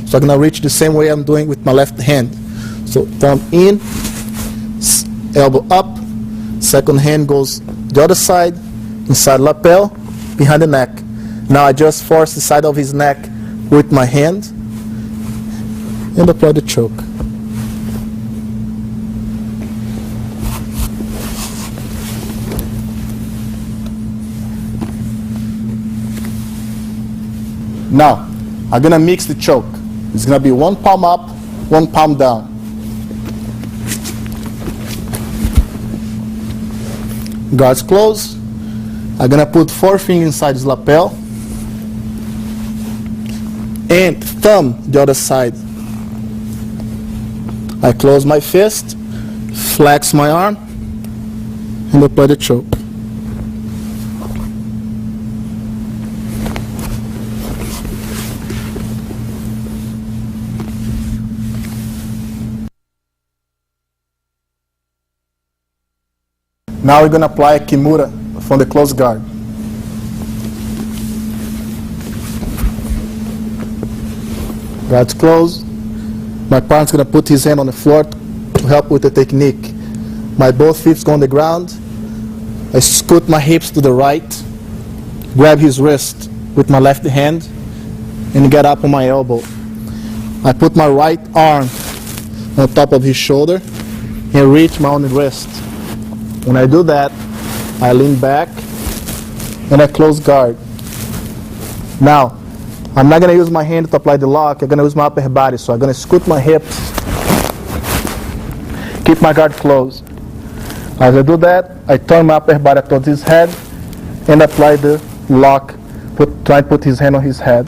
So I'm gonna reach the same way I'm doing with my left hand. So thumb in, elbow up, second hand goes the other side, inside lapel, behind the neck. Now I just force the side of his neck with my hand and apply the choke. Now, I'm gonna mix the choke. It's gonna be one palm up, one palm down. Guards closed. I'm gonna put forefinger inside his lapel and thumb the other side. I close my fist, flex my arm, and apply the choke. Now we're going to apply a kimura from the close guard. Guards closed. My partner's going to put his hand on the floor to help with the technique. My both feet go on the ground. I scoot my hips to the right, grab his wrist with my left hand, and get up on my elbow. I put my right arm on top of his shoulder and reach my own wrist. When I do that, I lean back and I close guard. Now, I'm not going to use my hand to apply the lock. I'm going to use my upper body. So I'm going to scoot my hips, keep my guard closed. As I do that, I turn my upper body towards his head and apply the lock, try to put his hand on his head.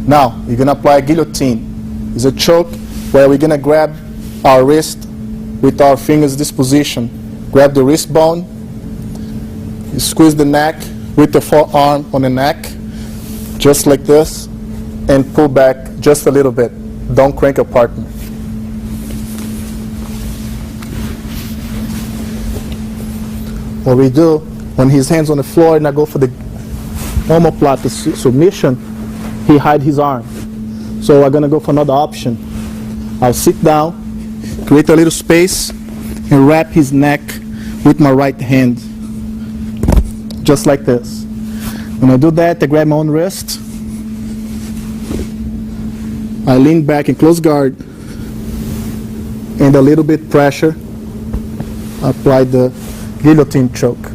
Now, you're going to apply a guillotine. It's a choke where we're going to grab our wrist with our fingers this position. Grab the wrist bone, you squeeze the neck with the forearm on the neck, just like this, and pull back just a little bit. Don't crank your partner. What we do, when his hand's on the floor and I go for the omoplata submission, he hide his arm. So I'm going to go for another option. I'll sit down, create a little space, and wrap his neck with my right hand. Just like this. When I do that, I grab my own wrist. I lean back and close guard. And a little bit pressure, apply the guillotine choke.